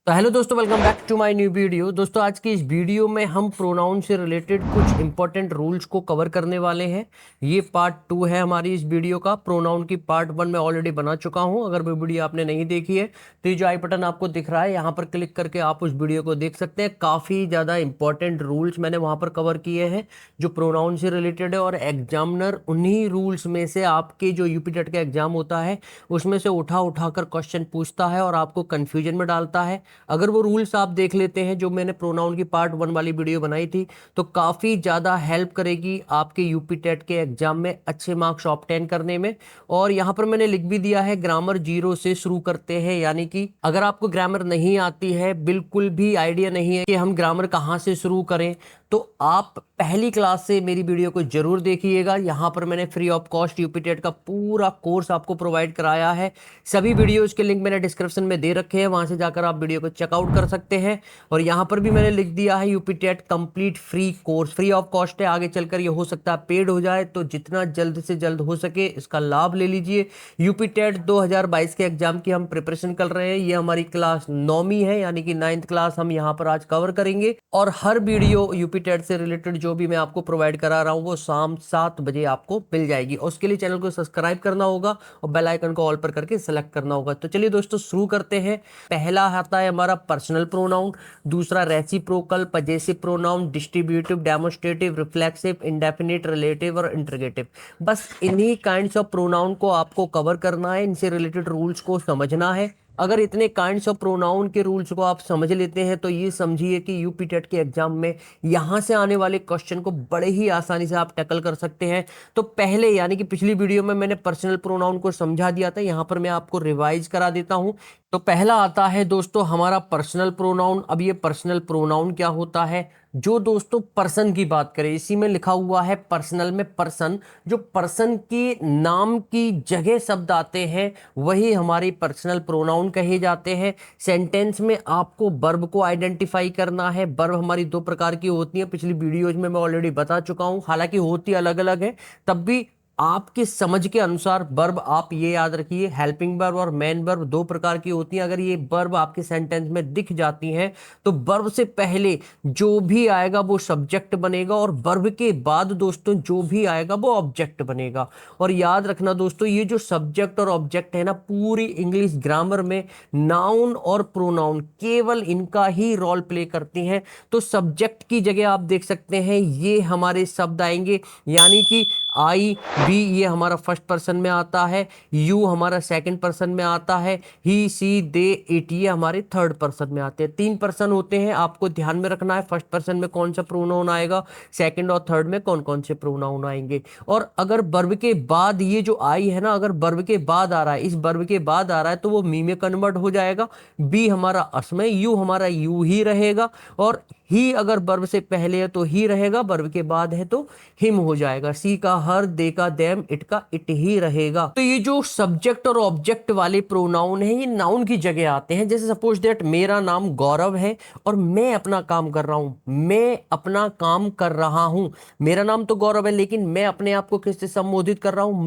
तो हेलो दोस्तों, welcome back to my new video. दोस्तों, आज की इस वीडियो में हम प्रोनाउन से रिलेटेड कुछ इंपॉर्टेंट रूल्स को कवर करने वाले हैं। ये पार्ट 2 है हमारी इस वीडियो का। प्रोनाउन की पार्ट 1 मैं ऑलरेडी बना चुका हूं। अगर वो वीडियो आपने नहीं देखी है तो ये जो आई बटन आपको दिख रहा है, यहाँ पर क्लिक करके आप उस वीडियो को देख सकते हैं। काफ़ी ज़्यादा इंपॉर्टेंट रूल्स मैंने वहाँ पर कवर किए हैं जो प्रोनाउन से रिलेटेड है, और एग्जामिनर उन्हीं रूल्स में से आपके जो यूपी टेट का एग्जाम होता है उसमें से उठा उठा कर क्वेश्चन पूछता है और आपको कन्फ्यूजन में डालता है। अगर वो रूल्स आप देख लेते हैं जो मैंने प्रोनाउन की पार्ट 1 वाली वीडियो बनाई थी, तो काफ़ी ज़्यादा हेल्प करेगी आपके यूपी टेट के एग्जाम में अच्छे मार्क्स ऑब्टेन करने में। और यहाँ पर मैंने लिख भी दिया है, ग्रामर जीरो से शुरू करते हैं। यानी कि अगर आपको ग्रामर नहीं आती है, बिल्कुल भी आइडिया नहीं है कि हम ग्रामर कहाँ से शुरू करें, तो आप पहली क्लास से मेरी वीडियो को जरूर देखिएगा। यहाँ पर मैंने free of cost UP TET का पूरा कोर्स आपको प्रोवाइड कराया है। सभी वीडियोस के लिंक मैंने डिस्क्रिप्शन में दे रखे हैं, वहां से जाकर आप वीडियो को चेकआउट कर सकते हैं। और यहाँ पर भी मैंने लिख दिया है, UP TET complete free course, free of cost है। आगे चलकर ये हो सकता है पेड हो जाए, तो जितना जल्द से जल्द हो सके इसका लाभ ले लीजिए। यूपी टेट 2022 के एग्जाम की हम प्रिपरेशन कर रहे हैं। ये हमारी क्लास 9वीं है, यानी कि 9th क्लास हम यहाँ पर आज कवर करेंगे। और हर वीडियो यूपी टेट से रिलेटेड जो भी मैं आपको प्रोवाइड करा रहा हूँ वो शाम 7 बजे आपको मिल जाएगी। और उसके लिए चैनल को सब्सक्राइब करना होगा और बेल आइकन को ऑल पर करके सेलेक्ट करना होगा। तो चलिए दोस्तों, शुरू करते हैं। पहला आता है हमारा पर्सनल प्रोनाउन, दूसरा reciprocal, possessive pronoun, distributive, demonstrative, reflexive, indefinite, relative और इंटरोगेटिव। बस इन्हीं काइंड्स ऑफ प्रोनाउन को आपको कवर करना है, इनसे रिलेटेड रूल्स को समझना है। अगर इतने काइंड्स ऑफ प्रोनाउन के रूल्स को आप समझ लेते हैं तो ये समझिए कि यूपी टेट के एग्जाम में यहाँ से आने वाले क्वेश्चन को बड़े ही आसानी से आप टैकल कर सकते हैं। तो पहले, यानी कि पिछली वीडियो में मैंने पर्सनल प्रोनाउन को समझा दिया था, यहाँ पर मैं आपको रिवाइज करा देता हूँ। तो पहला आता है दोस्तों हमारा पर्सनल प्रोनाउन। अब ये पर्सनल प्रोनाउन क्या होता है? जो दोस्तों पर्सन की बात करें, इसी में लिखा हुआ है पर्सनल में पर्सन, जो पर्सन के नाम की जगह शब्द आते हैं वही हमारी पर्सनल प्रोनाउन कहे जाते हैं। सेंटेंस में आपको वर्ब को आइडेंटिफाई करना है। वर्ब हमारी दो प्रकार की होती हैं, पिछली वीडियोज में मैं ऑलरेडी बता चुका हूं, हालांकि होती अलग अलग है। तब भी आपके समझ के अनुसार वर्ब आप ये याद रखिए, हेल्पिंग वर्ब और मेन वर्ब दो प्रकार की होती हैं। अगर ये वर्ब आपके सेंटेंस में दिख जाती हैं तो वर्ब से पहले जो भी आएगा वो सब्जेक्ट बनेगा, और वर्ब के बाद दोस्तों जो भी आएगा वो ऑब्जेक्ट बनेगा। और याद रखना दोस्तों, ये जो सब्जेक्ट और ऑब्जेक्ट है ना, पूरी इंग्लिश ग्रामर में नाउन और प्रोनाउन केवल इनका ही रोल प्ले करती हैं। तो सब्जेक्ट की जगह आप देख सकते हैं ये हमारे शब्द आएंगे, यानी कि आई बी ये हमारा फर्स्ट पर्सन में आता है, यू हमारा सेकंड पर्सन में आता है, ही सी दे इट ये हमारे थर्ड पर्सन में आते हैं। 3 पर्सन होते हैं, आपको ध्यान में रखना है फर्स्ट पर्सन में कौन सा प्रोनाउन आएगा, सेकंड और थर्ड में कौन कौन से प्रोनाउन आएंगे। और अगर वर्ब के बाद ये जो आई है ना, अगर वर्ब के बाद आ रहा है, इस वर्ब के बाद आ रहा है तो वो मी में कन्वर्ट हो जाएगा। बी हमारा असमय, यू हमारा यू ही रहेगा, और ही अगर वर्ब से पहले है तो ही रहेगा, वर्ब के बाद है तो हिम हो जाएगा। सी का हर, दे का देम, इट का इट ही रहेगा। तो ये जो सब्जेक्ट और ऑब्जेक्ट वाले प्रोनाउन है ये नाउन की जगह आते हैं। जैसे सपोज दैट मेरा नाम गौरव है और मैं अपना काम कर रहा हूं, मैं अपना काम कर रहा हूं। मेरा नाम तो गौरव है, लेकिन मैं अपने आप को किससे संबोधित कर रहा हूं?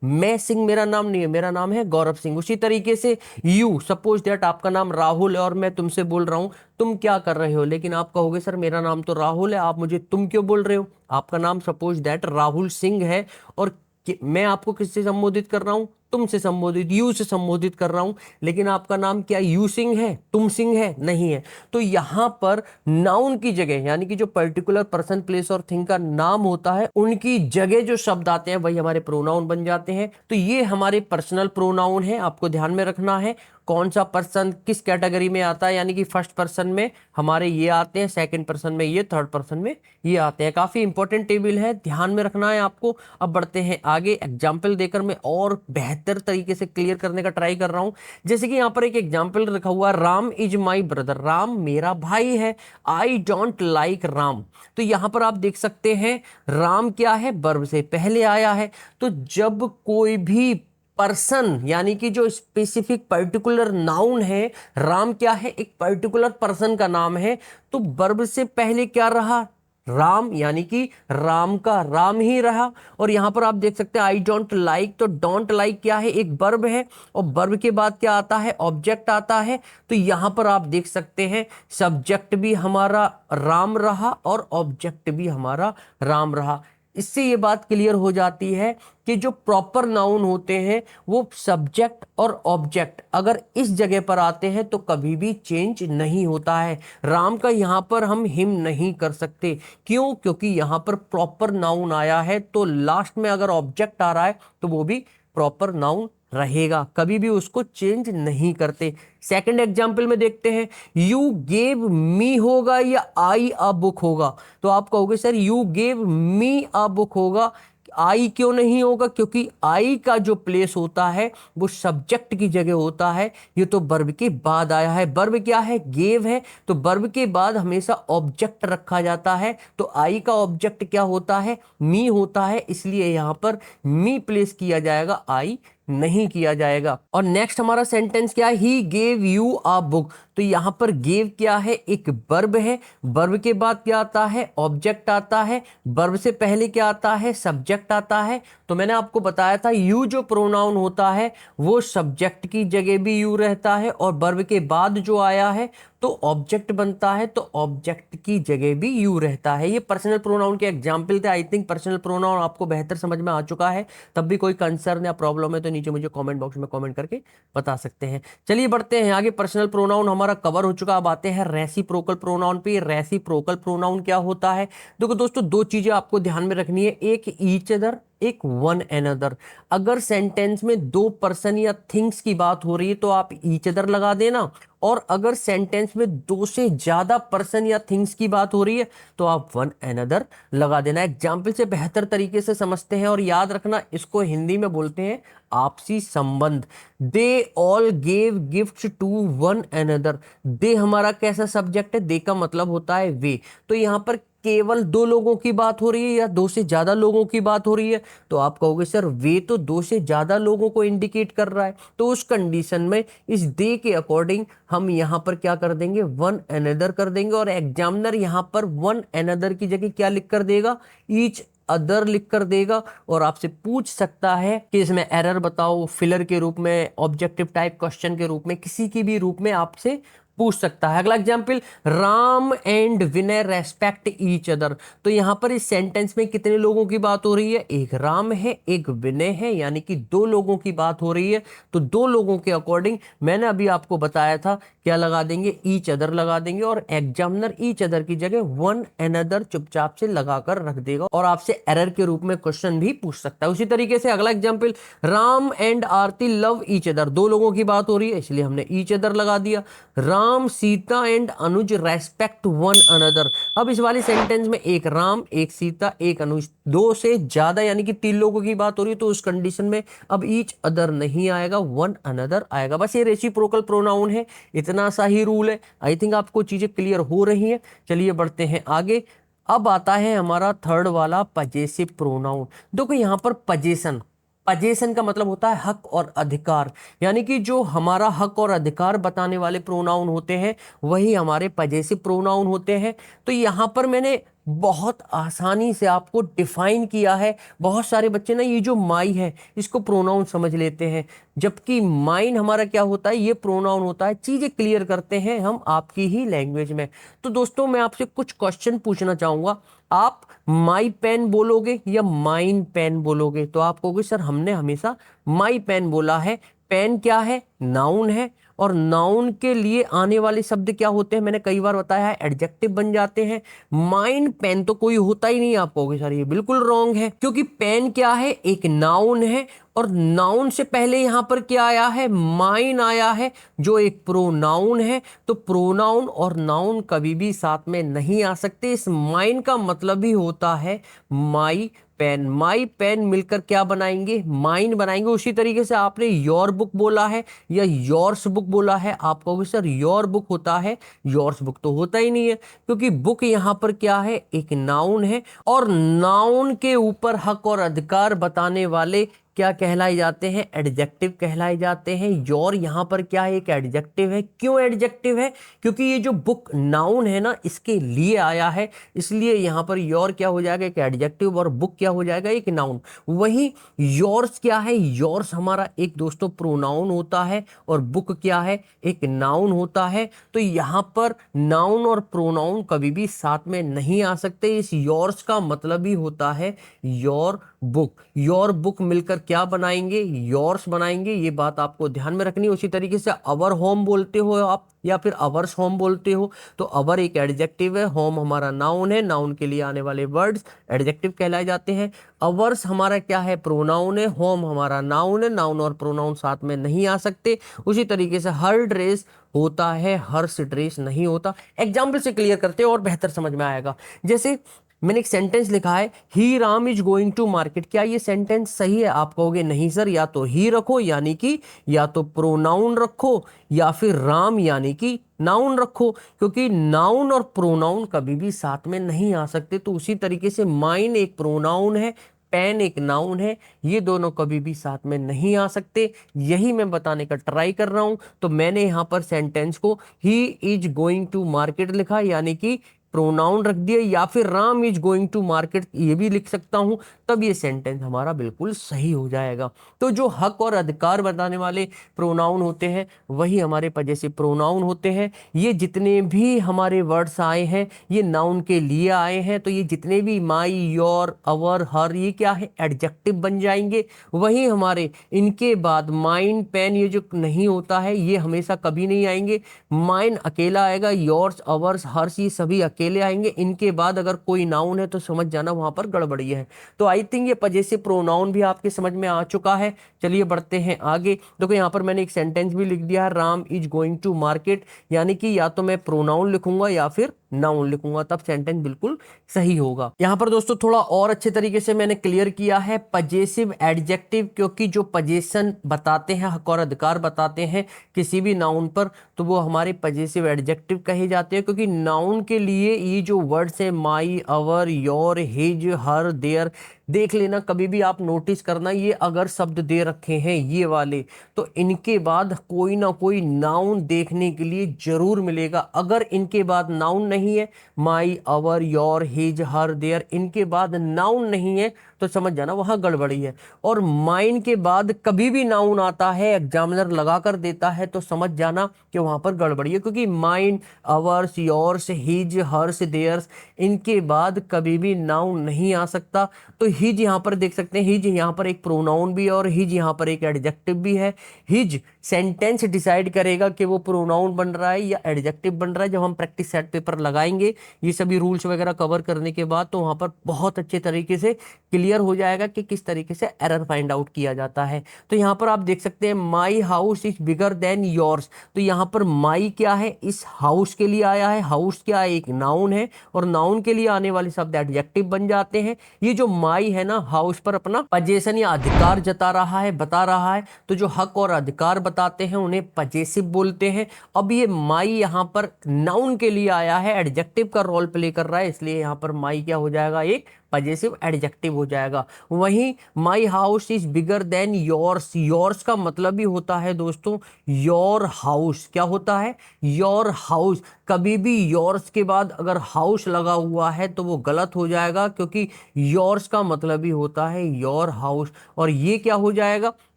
मैं सिंह मेरा नाम नहीं है, मेरा नाम है गौरव सिंह। उसी तरीके से यू, सपोज दैट आपका नाम राहुल है और मैं तुमसे बोल रहा हूं तुम क्या कर रहे हो, लेकिन आप कहोगे सर मेरा नाम तो राहुल है, आप मुझे तुम क्यों बोल रहे हो? आपका नाम सपोज दैट राहुल सिंह है और मैं आपको किससे संबोधित कर रहा हूं? तुमसे संबोधित, यू से संबोधित कर रहा हूं, लेकिन आपका नाम क्या यू सिंह है, तुम सिंह है? नहीं है। तो यहां पर नाउन की जगह, यानी कि जो पर्टिकुलर पर्सन, प्लेस और थिंग का नाम होता है उनकी जगह जो शब्द आते हैं वही हमारे प्रोनाउन बन जाते हैं। तो ये हमारे पर्सनल प्रोनाउन है, आपको ध्यान में रखना है कौन सा पर्सन किस कैटेगरी में आता है। यानी कि फर्स्ट पर्सन में हमारे ये आते हैं, सेकंड पर्सन में ये, थर्ड पर्सन में ये आते हैं। काफी इंपॉर्टेंट टेबल है, ध्यान में रखना है आपको। अब बढ़ते हैं आगे, एग्जाम्पल देकर मैं और बेहतर तरीके से क्लियर करने का ट्राई कर रहा हूं। जैसे कि यहाँ पर एक एग्जाम्पल रखा हुआ है, Ram is my brother, Ram मेरा भाई है। I don't like Ram. तो यहां पर आप देख सकते हैं राम क्या है, वर्ब से पहले आया है। तो जब कोई भी पर्सन, यानी कि जो स्पेसिफिक पर्टिकुलर नाउन है, राम क्या है, एक पर्टिकुलर पर्सन का नाम है, तो वर्ब से पहले क्या रहा? राम, यानी कि राम का राम ही रहा। और यहां पर आप देख सकते हैं आई डोंट लाइक, तो डोंट लाइक क्या है, एक वर्ब है, और वर्ब के बाद क्या आता है, ऑब्जेक्ट आता है। तो यहां पर आप देख सकते हैं सब्जेक्ट भी हमारा राम रहा और ऑब्जेक्ट भी हमारा राम रहा। इससे ये बात क्लियर हो जाती है कि जो प्रॉपर नाउन होते हैं वो सब्जेक्ट और ऑब्जेक्ट अगर इस जगह पर आते हैं तो कभी भी चेंज नहीं होता है। राम का यहां पर हम हिम नहीं कर सकते, क्यों? क्योंकि यहां पर प्रॉपर नाउन आया है, तो लास्ट में अगर ऑब्जेक्ट आ रहा है तो वो भी प्रॉपर नाउन रहेगा, कभी भी उसको चेंज नहीं करते। सेकंड एग्जाम्पल में देखते हैं, यू गेव मी होगा या आई अ बुक होगा? तो आप कहोगे sir you gave me a book होगा, आई क्यों नहीं होगा? क्योंकि आई का जो प्लेस होता है वो सब्जेक्ट की जगह होता है, ये तो वर्ब के बाद आया है। वर्ब क्या है, गेव है, तो वर्ब के बाद हमेशा ऑब्जेक्ट रखा जाता है, तो आई का ऑब्जेक्ट क्या होता है, मी होता है, इसलिए यहां पर मी प्लेस किया जाएगा, आई नहीं किया जाएगा। और नेक्स्ट हमारा सेंटेंस क्या है, he gave you a book. तो यहां पर गेव क्या है, एक वर्ब है, वर्ब के बाद क्या आता है, ऑब्जेक्ट आता है, वर्ब से पहले क्या आता है, सब्जेक्ट आता है। तो मैंने आपको बताया था यू जो प्रोनाउन होता है वो सब्जेक्ट की जगह भी यू रहता है, और वर्ब के बाद जो आया है तो ऑब्जेक्ट बनता है, तो ऑब्जेक्ट की जगह भी यू रहता है। ये पर्सनल प्रोनाउन के एग्जाम्पल थे। आई थिंक पर्सनल प्रोनाउन आपको बेहतर समझ में आ चुका है। तब भी कोई कंसर्न या प्रॉब्लम है तो नीचे मुझे कमेंट बॉक्स में कमेंट करके बता सकते हैं। चलिए बढ़ते हैं आगे, पर्सनल प्रोनाउन हमारा कवर हो चुका। अब आते हैं रेसिप्रोकल प्रोनाउन पे। रेसिप्रोकल प्रोनाउन क्या होता है? देखो दोस्तों, दो चीजें आपको ध्यान में रखनी है, एक ईच अदर, एक वन एनदर। अगर सेंटेंस में दो पर्सन या थिंग्स की बात हो रही है तो आप ईच अदर लगा देना, और अगर सेंटेंस में दो से ज्यादा पर्सन या थिंग्स की बात हो रही है तो आप वन एनदर लगा देना। एग्जाम्पल से बेहतर तरीके से समझते हैं, और याद रखना इसको हिंदी में बोलते हैं आपसी संबंध। They all gave gift to one another. दे हमारा कैसा सब्जेक्ट है, दे का मतलब होता है वे। तो यहां पर केवल दो लोगों की बात हो रही है या दो से ज्यादा लोगों की बात हो रही है? तो आप कहोगे सर वे तो दो से ज्यादा लोगों को इंडिकेट कर रहा है, तो उस कंडीशन में इस दे के अकॉर्डिंग हम यहां पर क्या कर देंगे, वन अनदर कर देंगे। और एग्जामिनर यहां पर वन अनदर की जगह क्या लिख कर देगा, ईच अदर लिख कर देगा, और आपसे पूछ सकता है कि इसमें एरर बताओ, फिलर के रूप में, ऑब्जेक्टिव टाइप क्वेश्चन के रूप में, किसी की भी रूप में आपसे पूछ सकता है। अगला example, Ram and Vinay respect each other. तो यहां पर इस सेंटेंस में कितने लोगों की बात हो रही है, एक राम है एक विनय है, यानी कि दो लोगों की बात हो रही है। तो दो लोगों के अकॉर्डिंग मैंने अभी आपको बताया था क्या लगा देंगे, ईच अदर लगा देंगे, और एग्जामिनर ईच अदर की जगह वन एनदर चुपचाप से लगाकर रख देगा, और आपसे एरर के रूप में क्वेश्चन भी पूछ सकता है। उसी तरीके से अगला example, Ram and Aarti love each other. दो लोगों की बात हो रही है इसलिए हमने ईच अदर लगा दिया। Ram Sita and Anuj respect one another. अब इस वाले सेंटेंस में एक राम एक सीता एक अनुज, दो से ज्यादा यानी कि तीन लोगों की बात हो रही है, तो उस कंडीशन में अब ईच अदर नहीं आएगा, वन अनदर आएगा। बस ये रेसिप्रोकल प्रोनाउन है, इतना सा ही रूल है। आई थिंक आपको चीजें क्लियर हो रही हैं। चलिए बढ़ते हैं आगे। अब आता है हमारा थर्ड वाला पजेसिव प्रोनाउन। देखो यहां पर पजेशन, पजेशन का मतलब होता है हक और अधिकार, यानी कि जो हमारा हक और अधिकार बताने वाले प्रोनाउन होते हैं वही हमारे पजेसिव प्रोनाउन होते हैं। तो यहां पर मैंने बहुत आसानी से आपको डिफाइन किया है। बहुत सारे बच्चे ना ये जो माई है इसको प्रोनाउन समझ लेते हैं, जबकि माइन हमारा क्या होता है, ये प्रोनाउन होता है। चीजें क्लियर करते हैं हम आपकी ही लैंग्वेज में। तो दोस्तों मैं आपसे कुछ क्वेश्चन पूछना चाहूंगा, आप माई पेन बोलोगे या माइन पेन बोलोगे? तो आप कहोगे सर हमने हमेशा माई पेन बोला है। पेन क्या है, नाउन है, और नाउन के लिए आने वाले शब्द क्या होते हैं, मैंने कई बार बताया है, एडजेक्टिव बन जाते हैं। माइन पेन तो कोई होता ही नहीं। आप कहोगे सर ये बिल्कुल रॉन्ग है, क्योंकि पेन क्या है, एक नाउन है, और नाउन से पहले यहां पर क्या आया है, माइन आया है, जो एक प्रोनाउन है। तो प्रोनाउन और नाउन कभी भी साथ में नहीं आ सकते। इस माइन का मतलब ही होता है माई पेन। माई पेन मिलकर क्या बनाएंगे, माइन बनाएंगे। उसी तरीके से आपने योर बुक बोला है या योर्स बुक बोला है, आप कहोगे सर योर बुक होता है, योर्स बुक तो होता ही नहीं है, क्योंकि बुक यहां पर क्या है, एक नाउन है, और नाउन के ऊपर हक और अधिकार बताने वाले क्या कहलाए जाते हैं, एडजेक्टिव कहलाए जाते हैं। योर यहाँ पर क्या है, एक एडजेक्टिव है। क्यों एडजेक्टिव है, क्योंकि ये जो बुक नाउन है ना इसके लिए आया है, इसलिए यहाँ पर योर क्या हो जाएगा, एक एडजेक्टिव, और बुक क्या हो जाएगा, एक नाउन। वहीं योर्स क्या है, योर्स हमारा एक दोस्तों प्रोनाउन होता है, और बुक क्या है, एक नाउन होता है। तो यहाँ पर नाउन और प्रोनाउन कभी भी साथ में नहीं आ सकते। इस योर्स का मतलब ही होता है योर बुक। योर बुक मिलकर क्या बनाएंगे, योर्स बनाएंगे। ये बात आपको ध्यान में रखनी है। उसी तरीके से अवर होम बोलते हो आप, या फिर अवर्स होम बोलते हो, तो अवर एक एडजेक्टिव है, होम हमारा नाउन है। नाउन के लिए आने वाले वर्ड्स एडजेक्टिव कहलाए जाते हैं। अवर्स हमारा क्या है, प्रोनाउन है। होम हमारा नाउन है। नाउन और प्रोनाउन साथ में नहीं आ सकते। उसी तरीके से हर ड्रेस होता है, हर्ष ड्रेस नहीं होता। एग्जाम्पल से क्लियर करते हैं और बेहतर समझ में आएगा। जैसे मैंने एक सेंटेंस लिखा है, he Ram is going to market. क्या ये सेंटेंस सही है? आप कहोगे नहीं सर, या तो ही रखो यानी कि या तो प्रोनाउन रखो, या फिर राम यानी कि नाउन रखो, क्योंकि नाउन और प्रोनाउन कभी भी साथ में नहीं आ सकते। तो उसी तरीके से माइन एक प्रोनाउन है, पेन एक नाउन है, ये दोनों कभी भी साथ में नहीं आ सकते। यही मैं बताने का ट्राई कर रहा हूं। तो मैंने यहां पर सेंटेंस को ही इज गोइंग टू मार्केट लिखा, यानी कि प्रोनाउन रख दिया, या फिर Ram is going to market ये भी लिख सकता हूं, तब ये सेंटेंस हमारा बिल्कुल सही हो जाएगा। तो जो हक और अधिकार बताने वाले प्रोनाउन होते हैं वही हमारे पजेसिव प्रोनाउन होते हैं। ये जितने भी हमारे वर्ड्स आए हैं ये नाउन के लिए आए हैं। तो ये जितने भी माई, योर, अवर, हर, ये क्या है, एडजेक्टिव बन जाएंगे। वही हमारे इनके बाद माइन, पेन, ये जो नहीं होता है ये हमेशा कभी नहीं आएंगे। माइन अकेला आएगा, योर्स, अवर्स, हर्स ये सभी अकेले आएंगे। इनके बाद अगर कोई नाउन है तो समझ जाना वहां पर गड़बड़ी है। तो आई थिंक ये पजेसिव प्रोनाउन भी आपके समझ में आ चुका है। चलिए बढ़ते हैं आगे। देखो यहाँ पर मैंने एक सेंटेंस भी लिख दिया है, Ram is going to market, यानी कि या तो मैं प्रोनाउन लिखूंगा या फिर नाउन लिखूंगा, तब सेंटेंस बिल्कुल सही होगा। यहां पर दोस्तों थोड़ा और अच्छे तरीके से मैंने क्लियर किया है पजेसिव एडजेक्टिव, क्योंकि जो पजेशन बताते हैं, हक और अधिकार बताते हैं किसी भी नाउन पर, तो वो हमारे पजेसिव एडजेक्टिव कहे जाते हैं। क्योंकि नाउन के लिए ये जो वर्ड्स है माई, अवर, योर, हिज, हर, देयर, देख लेना कभी भी आप नोटिस करना, ये अगर शब्द दे रखे हैं ये वाले, तो इनके बाद कोई ना कोई नाउन देखने के लिए जरूर मिलेगा। अगर इनके बाद नाउन नहीं है, माई, अवर, योर, हिज, हर, देयर, इनके बाद नाउन नहीं है, तो समझ जाना वहां गड़बड़ी है। और माइन के बाद कभी भी नाउन आता है, एग्जामिनर लगा कर देता है, तो समझ जाना कि वहां पर गड़बड़ी है। क्योंकि mine, ours, yours, his, hers, theirs, इनके बाद कभी भी नाउन नहीं आ सकता। तो हिज यहाँ पर देख सकते हैं, हिज यहाँ पर एक प्रोनाउन भी है और हिज यहाँ पर एक एडजेक्टिव भी है। हिज सेंटेंस डिसाइड करेगा कि वो प्रोनाउन बन रहा है या एडजेक्टिव बन रहा है। जब हम प्रैक्टिस सेट पेपर लगाएंगे ये सभी रूल्स वगैरह कवर करने के बाद, तो वहां पर बहुत अच्छे तरीके से क्लियर हो जाएगा कि किस तरीके से एरर फाइंड आउट किया जाता है। तो यहाँ पर आप देख सकते हैं my house is bigger than yours. तो यहाँ पर माई क्या है, इस हाउस के लिए आया है। हाउस क्या है, एक नाउन है, और नाउन के लिए आने वाले शब्द एडजेक्टिव बन जाते हैं। ये जो माई है ना, हाउस पर अपना पजेशन या अधिकार जता रहा है, बता रहा है। तो जो हक और अधिकार बताते हैं उन्हें पजेसिव बोलते हैं। अब ये माई यहाँ पर नाउन के लिए आया है, एडजेक्टिव का रोल प्ले कर रहा है, इसलिए यहाँ पर माई क्या हो जाएगा, एक पजेसिव एडजेक्टिव हो जाएगा। वहीं my house is bigger than yours, yours का मतलब भी होता है दोस्तों योर हाउस। क्या होता है, योर हाउस। कभी भी योर्स के बाद अगर हाउस लगा हुआ है तो वो गलत हो जाएगा, क्योंकि योर्स का मतलब ही होता है योर हाउस। और ये क्या हो जाएगा,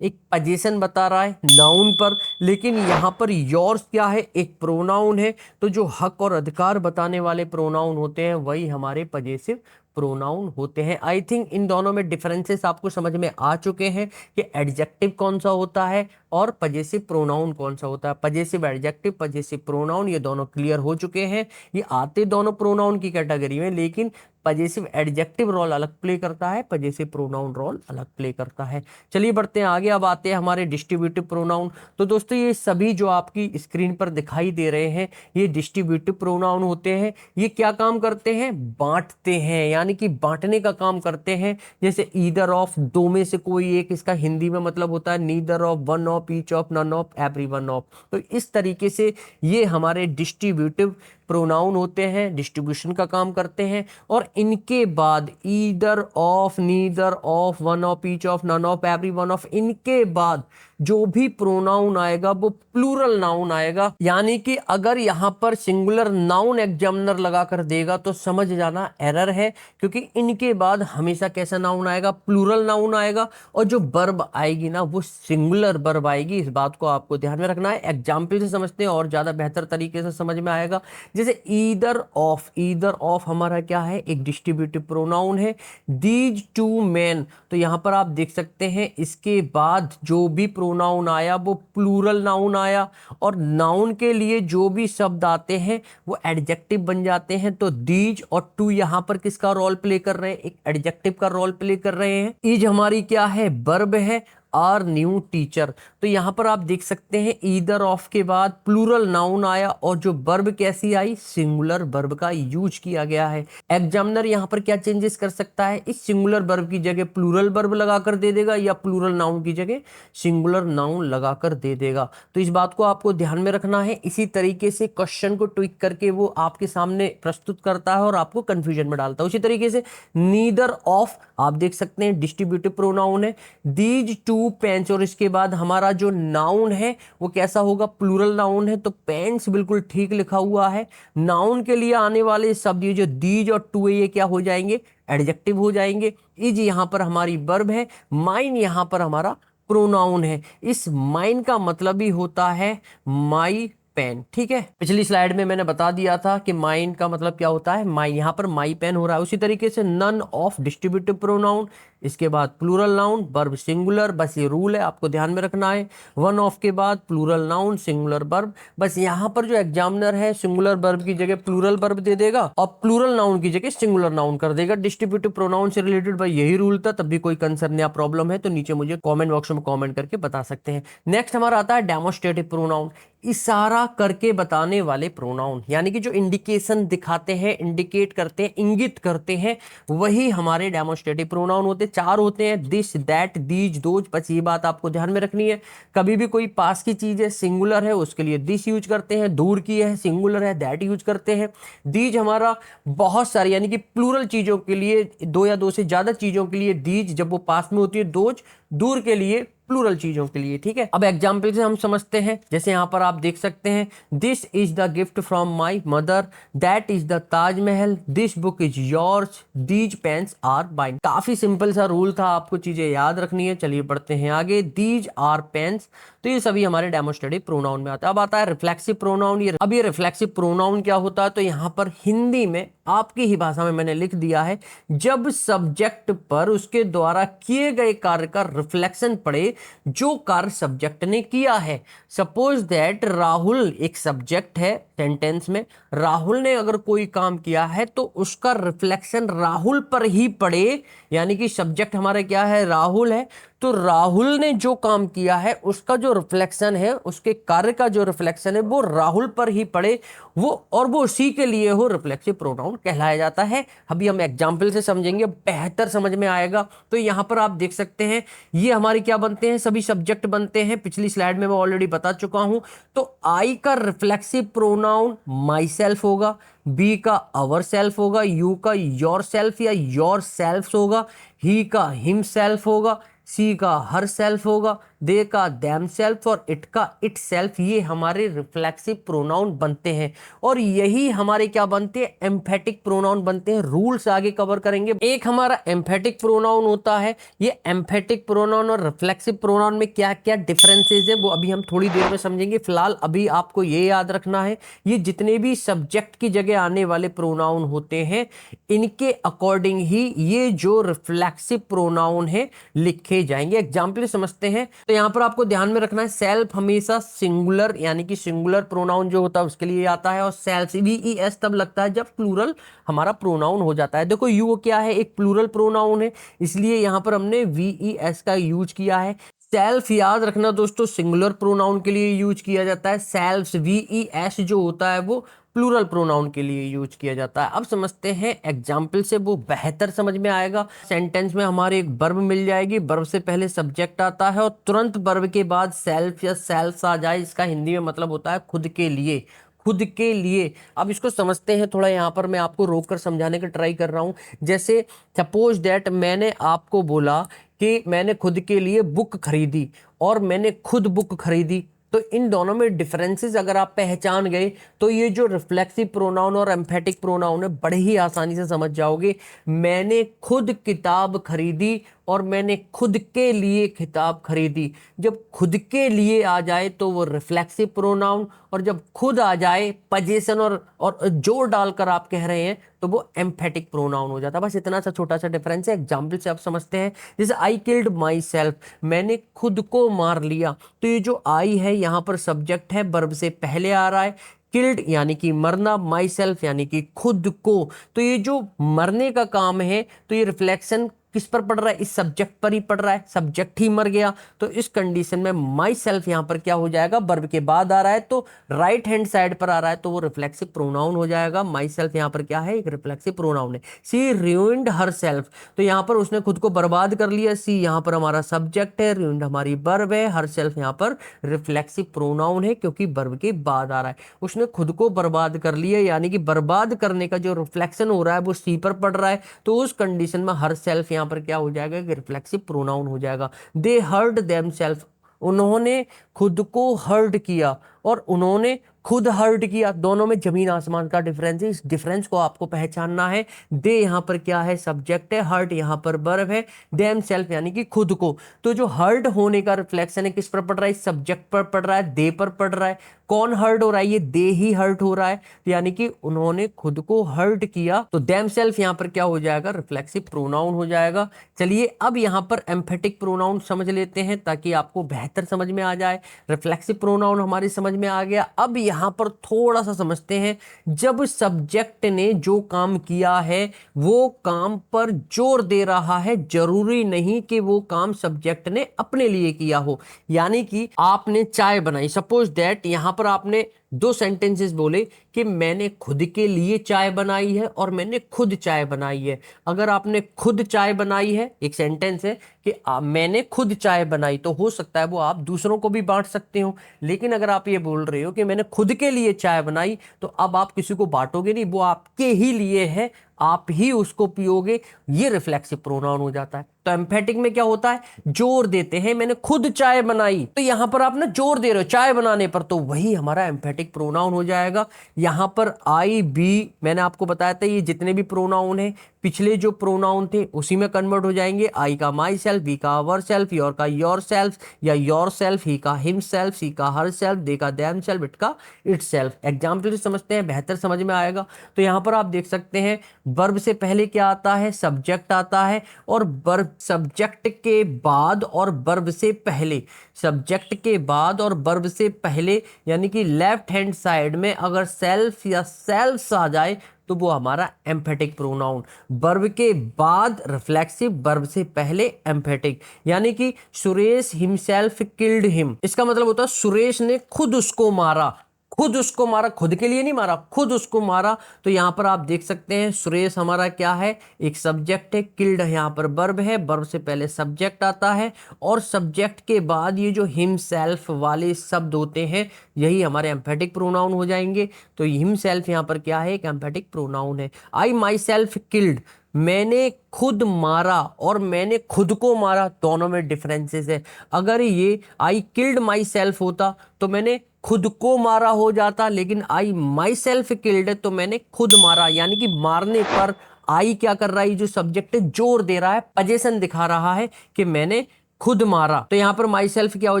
एक पजेशन बता रहा है नाउन पर, लेकिन यहाँ पर योर्स क्या है, एक प्रोनाउन है। तो जो हक और अधिकार बताने वाले प्रोनाउन होते हैं वही हमारे पजेसिव प्रोनाउन होते हैं। आई थिंक इन दोनों में डिफरेंसेस आपको समझ में आ चुके हैं कि एडजेक्टिव कौन सा होता है और पजेसिव प्रोनाउन कौन सा होता है। पजेसिव एडजेक्टिव, पजेसिव प्रोनाउन, ये दोनों क्लियर हो चुके हैं। ये आते दोनों प्रोनाउन की कैटेगरी में, लेकिन पजेसिव एडजेक्टिव रोल अलग प्ले करता है, पजेसिव प्रोनाउन रोल अलग प्ले करता है। चलिए बढ़ते हैं आगे। अब आते हैं हमारे डिस्ट्रीब्यूटिव प्रोनाउन। तो दोस्तों ये सभी जो आपकी स्क्रीन पर दिखाई दे रहे हैं ये डिस्ट्रीब्यूटिव प्रोनाउन होते हैं। ये क्या काम करते हैं, बांटते हैं, यानी कि बांटने का काम करते हैं। जैसे ईदर ऑफ, दो में से कोई एक, इसका हिंदी में मतलब होता है neither of, one of, each of, none of, every one of. तो इस तरीके से ये हमारे डिस्ट्रीब्यूटिव प्रोनाउन होते हैं, डिस्ट्रीब्यूशन का काम करते हैं, और इनके बाद either of, neither of, one of, each of, none of, every one of, इनके बाद जो भी प्रोनाउन आएगा वो प्लूरल नाउन आएगा। यानी कि अगर यहां पर सिंगुलर नाउन एग्जामिनर लगाकर देगा तो समझ जाना एरर है, क्योंकि इनके बाद हमेशा कैसा नाउन आएगा, प्लूरल नाउन आएगा, और जो वर्ब आएगी ना वो सिंगुलर वर्ब आएगी। इस बात को आपको ध्यान में रखना है। एग्जाम्पल से समझते हैं और ज्यादा बेहतर तरीके से समझ में आएगा। जैसे ईदर ऑफ, ईदर ऑफ हमारा क्या है, एक डिस्ट्रीब्यूटिव प्रोनाउन है। दीज टू मेन, तो यहां पर आप देख सकते हैं इसके बाद जो भी प्रोनाउन आया वो प्लूरल नाउन आया, और नाउन के लिए जो भी शब्द आते हैं वो एडजेक्टिव बन जाते हैं। तो दीज और टू यहां पर किसका रोल प्ले कर रहे हैं, एक एडजेक्टिव का रोल प्ले कर रहे हैं। इज हमारी क्या है, वर्ब है। आर न्यू टीचर, तो यहां पर आप देख सकते हैं ईदर ऑफ के बाद प्लूरल नाउन आया, और जो वर्ब कैसी आई, सिंगुलर वर्ब का यूज किया गया है। एग्जामिनर यहां पर क्या चेंजेस कर सकता है, इस सिंगुलर वर्ब की जगह प्लूरल वर्ब लगाकर दे देगा, या प्लूरल नाउन की जगह सिंगुलर नाउन लगाकर दे देगा। तो इस बात को आपको ध्यान में रखना है। इसी तरीके से क्वेश्चन को ट्विक करके वो आपके सामने प्रस्तुत करता है और आपको कंफ्यूजन में डालता है। उसी तरीके से नीदर ऑफ आप देख सकते हैं डिस्ट्रीब्यूटिव प्रोनाउन है। दीज टू पेन्स, और इसके बाद हमारा जो नाउन है वो कैसा होगा, प्लूरल नाउन है, तो पेन्स बिल्कुल ठीक लिखा हुआ है। नाउन के लिए आने वाले शब्द ये जो दीज और टू है ये क्या हो जाएंगे, एडजेक्टिव हो जाएंगे। इज यहां पर हमारी वर्ब है। माइन यहां पर हमारा प्रोनाउन है। इस माइन का मतलब ही होता है माई पेन, ठीक है। पिछली स्लाइड में मैंने बता दिया था कि माइन का मतलब क्या होता है, माई, यहां पर माई पेन हो रहा है। उसी तरीके से नन ऑफ डिस्ट्रीब्यूटिव प्रोनाउन, इसके बाद प्लूरल नाउन, वर्ब सिंगुलर, बस ये रूल है आपको ध्यान में रखना है। वन ऑफ के बाद प्लूरल नाउन, सिंगुलर वर्ब, बस यहां पर जो एग्जामिनर है सिंगुलर वर्ब की जगह प्लूरल वर्ब दे देगा और प्लूरल नाउन की जगह सिंगुलर नाउन कर देगा। डिस्ट्रीब्यूटिव प्रोनाउन से रिलेटेड भाई यही रूल था, तब भी कोई कंसर्न या प्रॉब्लम है तो नीचे मुझे कॉमेंट बॉक्स में कॉमेंट करके बता सकते हैं। नेक्स्ट हमारा आता है डेमोस्ट्रेटिव प्रोनाउन, इशारा करके बताने वाले प्रोनाउन, यानी कि जो इंडिकेशन दिखाते हैं, इंडिकेट करते हैं, इंगित करते हैं, वही हमारे डेमोस्ट्रेटिव प्रोनाउन होते हैं। चार होते हैं, दिस, दैट, दीज, दोज, बस ये बात आपको ध्यान में रखनी है। कभी भी कोई पास की चीज है, सिंगुलर है, उसके लिए दिस यूज करते हैं, दूर की है, सिंगुलर है, दैट यूज करते हैं। दीज हमारा बहुत सारी यानी कि प्लूरल चीजों के लिए, दो या दो से ज्यादा चीजों के लिए दीज जब वो पास में होती है, दोज दूर के लिए, प्लूरल चीजों के लिए, ठीक है। अब एग्जाम्पल से हम समझते हैं, जैसे यहां पर आप देख सकते हैं, this is the gift from my mother, that is the Taj Mahal, this book is yours, these pens are mine. काफी सिंपल सा रूल था, आपको चीजें याद रखनी है। चलिए बढ़ते हैं आगे। दीज आर पेन्स, तो ये सभी हमारे डेमोस्ट्रेटिव प्रोनाउन में आता है। अब आता है रिफ्लेक्सिव प्रोनाउन। अब ये रिफ्लेक्सिव प्रोनाउन क्या होता है, तो यहां पर हिंदी में आपकी ही भाषा में मैंने लिख दिया है, जब सब्जेक्ट पर उसके द्वारा किए गए कार्य का रिफ्लेक्शन पड़े जो कार्य सब्जेक्ट ने किया है। सपोज दैट राहुल एक सब्जेक्ट है सेंटेंस में, राहुल ने अगर कोई काम किया है तो उसका रिफ्लेक्शन राहुल पर ही पड़े, यानी कि सब्जेक्ट हमारा क्या है, राहुल है, तो राहुल ने जो काम किया है उसका जो रिफ्लेक्शन है, उसके कार्य का जो रिफ्लेक्शन है वो राहुल पर ही पड़े, वो और वो उसी के लिए हो, रिफ्लेक्सिव प्रोनाउन कहलाया जाता है। अभी हम एग्जाम्पल से समझेंगे, बेहतर समझ में आएगा। तो यहां पर आप देख सकते हैं ये हमारी क्या बनते हैं, सभी सब्जेक्ट बनते हैं। पिछली स्लाइड में मैं ऑलरेडी बता चुका हूं। तो आई का रिफ्लेक्सिव प्रोनाउन माई सेल्फ होगा, बी का अवर सेल्फ होगा, यू का योर सेल्फ या योर सेल्फ होगा, ही का हिम सेल्फ होगा, सी का हर सेल्फ होगा, दे का दैम सेल्फ और इट का इट सेल्फ। ये हमारे रिफ्लेक्सिव प्रोनाउन बनते हैं और यही हमारे क्या बनते हैं, एम्फेटिक प्रोनाउन बनते हैं। रूल्स आगे कवर करेंगे। एक हमारा एम्फेटिक प्रोनाउन होता है। ये एम्फेटिक प्रोनाउन और रिफ्लेक्सिव प्रोनाउन में क्या क्या डिफरेंसेस है वो अभी हम थोड़ी देर में समझेंगे। फिलहाल अभी आपको ये याद रखना है, ये जितने भी सब्जेक्ट की जगह आने वाले प्रोनाउन होते हैं इनके अकॉर्डिंग ही ये जो रिफ्लेक्सिव प्रोनाउन है लिखे जाएंगे। एग्जाम्पल समझते हैं। तो यहां पर आपको ध्यान में रखना है, सेल्फ हमेशा सिंगुलर यानी कि सिंगुलर प्रोनाउन जो होता है उसके लिए आता है, और सेल्फ वीईएस तब लगता है जब प्लूरल हमारा प्रोनाउन हो जाता है। देखो यू क्या है, एक प्लूरल प्रोनाउन है, इसलिए यहां पर हमने वीईएस का यूज किया है। सेल्फ याद रखना दोस्तों, सिंगुलर प्रोनाउन के लिए यूज किया जाता है। सेल्फ वीईएस जो होता है वो प्लूरल प्रोनाउन के लिए यूज किया जाता है। अब समझते हैं एग्जाम्पल से, वो बेहतर समझ में आएगा। सेंटेंस में हमारे एक वर्ब मिल जाएगी, वर्ब से पहले सब्जेक्ट आता है और तुरंत वर्ब के बाद सेल्फ या सेल्फ आ जाए, इसका हिंदी में मतलब होता है खुद के लिए। खुद के लिए। अब इसको समझते हैं थोड़ा, यहाँ पर मैं आपको रोक कर समझाने का ट्राई कर रहा हूँ। जैसे सपोज दैट मैंने आपको बोला कि मैंने खुद के लिए बुक खरीदी और मैंने खुद बुक खरीदी, तो इन दोनों में डिफरेंसेस अगर आप पहचान गए तो ये जो रिफ्लेक्सिव प्रोनाउन और एम्फेटिक प्रोनाउन है बड़े ही आसानी से समझ जाओगे। मैंने खुद किताब खरीदी और मैंने खुद के लिए किताब खरीदी। जब खुद के लिए आ जाए तो वो रिफ्लेक्सिव प्रोनाउन, और जब खुद आ जाए पजेशन और जोर डालकर आप कह रहे हैं तो वो एम्फेटिक प्रोनाउन हो जाता है। बस इतना सा छोटा सा डिफरेंस है, एग्जाम्पल से आप समझते हैं। जैसे आई किल्ड माई सेल्फ, मैंने खुद को मार लिया। तो ये जो आई है यहाँ पर सब्जेक्ट है, वर्ब से पहले आ रहा है। किल्ड यानी कि मरना, माई सेल्फ यानी कि खुद को। तो ये जो मरने का काम है तो ये रिफ्लेक्शन किस पर पड़ रहा है, इस सब्जेक्ट पर ही पड़ रहा है, सब्जेक्ट ही मर गया। तो इस कंडीशन में माई सेल्फ यहां पर क्या हो जाएगा, वर्ब के बाद आ रहा है तो राइट हैंड साइड पर आ रहा है तो वो रिफ्लेक्सिव प्रोनाउन हो जाएगा। माई सेल्फ यहां पर क्या है, एक रिफ्लेक्सिव प्रोनाउन है। सी ruined हर सेल्फ, तो यहां पर उसने खुद को बर्बाद कर लिया। सी यहां पर हमारा सब्जेक्ट है, ruined हमारी वर्ब है, हर सेल्फ यहां पर रिफ्लेक्सिव प्रोनाउन है क्योंकि वर्ब के बाद आ रहा है। उसने खुद को बर्बाद कर लिया, यानी कि बर्बाद करने का जो रिफ्लेक्शन हो रहा है वो सी पर पड़ रहा है। तो उस कंडीशन में हर सेल्फ यहां पर क्या हो जाएगा, कि रिफ्लेक्सिव प्रोनाउन हो जाएगा। दे हर्ट देमसेल्फ, उन्होंने खुद को हर्ट किया और उन्होंने खुद हर्ट किया, दोनों में जमीन आसमान का डिफरेंस है। इस डिफरेंस को आपको पहचानना है। दे यहां पर क्या है, सब्जेक्ट है, हर्ट यहां पर वर्ब है, देम सेल्फ यानी कि खुद को। तो जो हर्ट होने का रिफ्लेक्शन है किस पर पड़ रहा है, सब्जेक्ट पर पड़ रहा है, दे पर पड़ रहा है। कौन हर्ट हो रहा है, ये दे ही हर्ट हो रहा है, यानी कि उन्होंने खुद को हर्ट किया। तो देम सेल्फ यहां पर क्या हो जाएगा, रिफ्लेक्सिव प्रोनाउन हो जाएगा। चलिए अब यहां पर एम्फेटिक प्रोनाउन समझ लेते हैं ताकि आपको बेहतर समझ में आ जाए। रिफ्लेक्सिव प्रोनाउन हमारी समझ में आ गया। अब यहां पर थोड़ा सा समझते हैं, जब सब्जेक्ट ने जो काम किया है वो काम पर जोर दे रहा है, जरूरी नहीं कि वो काम सब्जेक्ट ने अपने लिए किया हो। यानी कि आपने चाय बनाई, सपोज दैट यहां पर आपने दो सेंटेंसेस बोले कि मैंने खुद के लिए चाय बनाई है और मैंने खुद चाय बनाई है। अगर आपने खुद चाय बनाई है, एक सेंटेंस है कि मैंने खुद चाय बनाई, तो हो सकता है वो आप दूसरों को भी बांट सकते हो। लेकिन अगर आप ये बोल रहे हो कि मैंने खुद के लिए चाय बनाई, तो अब आप किसी को बांटोगे नहीं, वो आपके ही लिए है, आप ही उसको पियोगे। ये रिफ्लेक्सिव प्रोनाउन हो जाता है। तो एम्फेटिक में क्या होता है, जोर देते हैं, मैंने खुद चाय बनाई, तो यहां पर आप ना जोर दे रहे हो चाय बनाने पर, तो वही हमारा एम्फेटिक प्रोनाउन हो जाएगा। यहां पर आई बी, मैंने आपको बताया था ये जितने भी प्रोनाउन है पिछले जो प्रोनाउन थे उसी में कन्वर्ट हो जाएंगे। आई का माई सेल्फ, बी का अवर सेल्फ, योर का योर सेल्फ या योर सेल्फ, ही का हिम सेल्फ, सी का हर सेल्फ, दे का देम सेल्फ, इट का इट सेल्फ। एग्जाम्पल से समझते हैं, बेहतर समझ में आएगा। तो यहां पर आप देख सकते हैं वर्ब से पहले क्या आता है, सब्जेक्ट आता है, और वर्ब सब्जेक्ट के बाद और वर्ब से पहले, सब्जेक्ट के बाद और वर्ब से पहले, यानी कि लेफ्ट हैंड साइड में अगर सेल्फ या सेल्फ्स आ जाए तो वो हमारा एम्फेटिक प्रोनाउन। वर्ब के बाद रिफ्लेक्सिव, वर्ब से पहले एम्फेटिक। यानी कि सुरेश हिमसेल्फ किल्ड हिम, इसका मतलब होता है सुरेश ने खुद उसको मारा। खुद उसको मारा, खुद के लिए नहीं मारा, खुद उसको मारा। तो यहां पर आप देख सकते हैं सुरेश हमारा क्या है, एक सब्जेक्ट है, किल्ड यहां पर वर्ब है, वर्ब से पहले सब्जेक्ट आता है, और सब्जेक्ट के बाद ये जो हिमसेल्फ वाले शब्द होते हैं यही हमारे एम्फेटिक प्रोनाउन हो जाएंगे। तो हिमसेल्फ यहां पर क्या है, एक एम्फेटिक प्रोनाउन है। आई माई सेल्फ किल्ड, मैंने खुद मारा और मैंने खुद को मारा, दोनों में डिफरेंसेस है। अगर ये आई किल्ड माई सेल्फ होता तो मैंने खुद को मारा हो जाता, लेकिन आई माई सेल्फ किल्ड तो मैंने खुद मारा, यानी कि मारने पर आई क्या कर रहा है, जो सब्जेक्ट है जोर दे रहा है, पजेशन दिखा रहा है कि मैंने खुद मारा। तो यहां पर माई सेल्फ क्या हो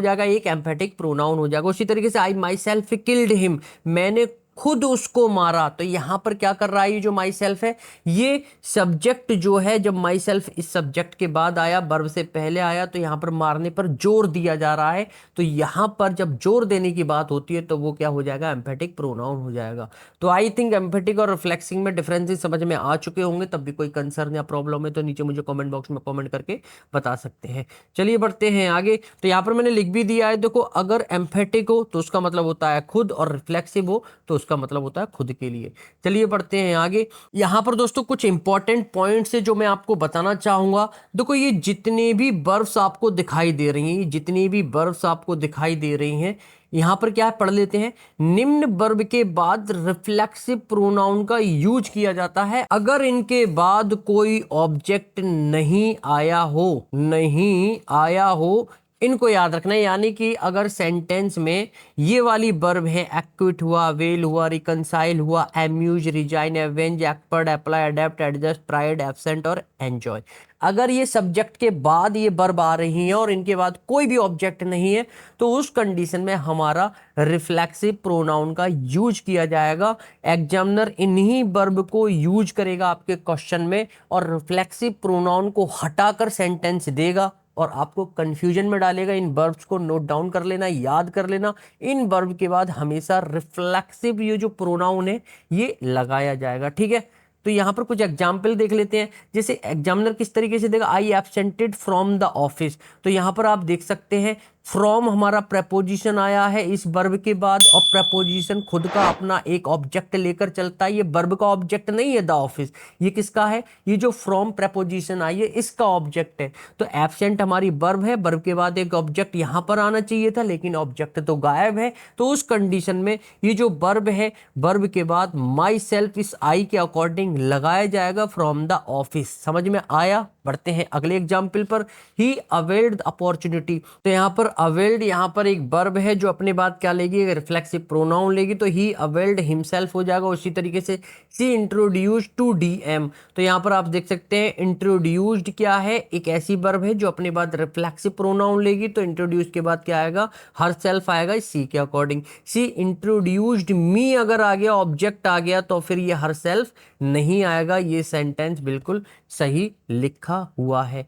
जाएगा, एक एम्फेटिक प्रोनाउन हो जाएगा। उसी तरीके से आई माई सेल्फ किल्ड हिम, मैंने खुद उसको मारा। तो यहां पर क्या कर रहा है, ये जो माई सेल्फ है ये सब्जेक्ट जो है, जब माई सेल्फ इस सब्जेक्ट के बाद आया, वर्ब से पहले आया, तो यहां पर मारने पर जोर दिया जा रहा है। तो यहां पर जब जोर देने की बात होती है तो वो क्या हो जाएगा, एम्फेटिक प्रोनाउन हो जाएगा। तो आई थिंक एम्फेटिक और रिफ्लेक्सिंग में डिफरेंसेस समझ में आ चुके होंगे। तब भी कोई कंसर्न या प्रॉब्लम है तो नीचे मुझे कमेंट बॉक्स में कमेंट करके बता सकते हैं। चलिए बढ़ते हैं आगे। तो यहाँ पर मैंने लिख भी दिया है, देखो अगर एम्फेटिक हो तो उसका मतलब होता है खुद, और रिफ्लेक्सिव हो तो उसका उसका मतलब होता है खुद के लिए। चलिए बढ़ते हैं आगे। यहाँ पर दोस्तों कुछ इंपॉर्टेंट पॉइंट्स है जो मैं आपको बताना चाहूंगा। देखो ये जितने भी बर्फ्स आपको दिखाई दे रही हैं, जितनी भी बर्फ्स आपको दिखाई दे रही हैं, यहां पर क्या है पढ़ लेते हैं। निम्न वर्ब के बाद रिफ्लेक्सिव प्रोनाउन का यूज किया जाता है अगर इनके बाद कोई ऑब्जेक्ट नहीं आया हो, नहीं आया हो। इनको याद रखना है, यानी कि अगर सेंटेंस में ये वाली वर्ब है, एक्विट हुआ, वेल हुआ, रिकंसाइल हुआ, amuse, resign, avenge, expert, apply, adapt, adjust, pride, absent और एंजॉय, अगर ये सब्जेक्ट के बाद ये वर्ब आ रही है और इनके बाद कोई भी ऑब्जेक्ट नहीं है, तो उस कंडीशन में हमारा रिफ्लेक्सिव प्रोनाउन का यूज किया जाएगा। एग्जामिनर इन्हीं वर्ब को यूज करेगा आपके क्वेश्चन में और रिफ्लेक्सिव प्रोनाउन को हटाकर सेंटेंस देगा और आपको कंफ्यूजन में डालेगा। इन वर्ब्स को नोट डाउन कर लेना, याद कर लेना। इन वर्ब के बाद हमेशा रिफ्लेक्सिव ये जो प्रोनाउन है ये लगाया जाएगा, ठीक है। तो यहां पर कुछ एग्जाम्पल देख लेते हैं। जैसे एग्जामिनर किस तरीके से देगा, आई एब्सेंटेड फ्रॉम द ऑफिस, तो यहां पर आप देख सकते हैं फ्रॉम हमारा प्रेपोजिशन आया है इस वर्ब के बाद, और प्रेपोजिशन खुद का अपना एक ऑब्जेक्ट लेकर चलता है। ये वर्ब का ऑब्जेक्ट नहीं है द ऑफिस, ये किसका है, ये जो फ्रॉम प्रेपोजिशन आई है इसका ऑब्जेक्ट है। तो एब्सेंट हमारी वर्ब है, वर्ब के बाद एक ऑब्जेक्ट यहां पर आना चाहिए था, लेकिन ऑब्जेक्ट तो गायब है। तो उस कंडीशन में ये जो वर्ब है, वर्ब के बाद माई सेल्फ इस आई के अकॉर्डिंग लगाया जाएगा फ्रॉम द ऑफिस। समझ में आया। बढ़ते हैं अगले एग्जाम्पल पर। ही अवेल्ड अपॉर्चुनिटी, तो यहां पर अवेल्ड, यहां पर एक वर्ब है जो अपने बाद क्या लेगी, रिफ्लेक्सिव प्रोनाउन लेगी, तो ही अवेल्ड हिमसेल्फ हो जाएगा। उसी तरीके से सी इंट्रोड्यूस्ड टू डीएम, तो यहां पर आप देख सकते हैं इंट्रोड्यूस्ड क्या है, एक ऐसी वर्ब है जो अपने बाद रिफ्लेक्सिव प्रोनाउन लेगी, तो इंट्रोड्यूस के बाद क्या आएगा, हर सेल्फ आएगा सी के अकॉर्डिंग। सी इंट्रोड्यूस्ड मी अगर आ गया, ऑब्जेक्ट आ गया, तो फिर ये हर सेल्फ नहीं आएगा। ये सेंटेंस बिल्कुल सही लिखा हुआ है।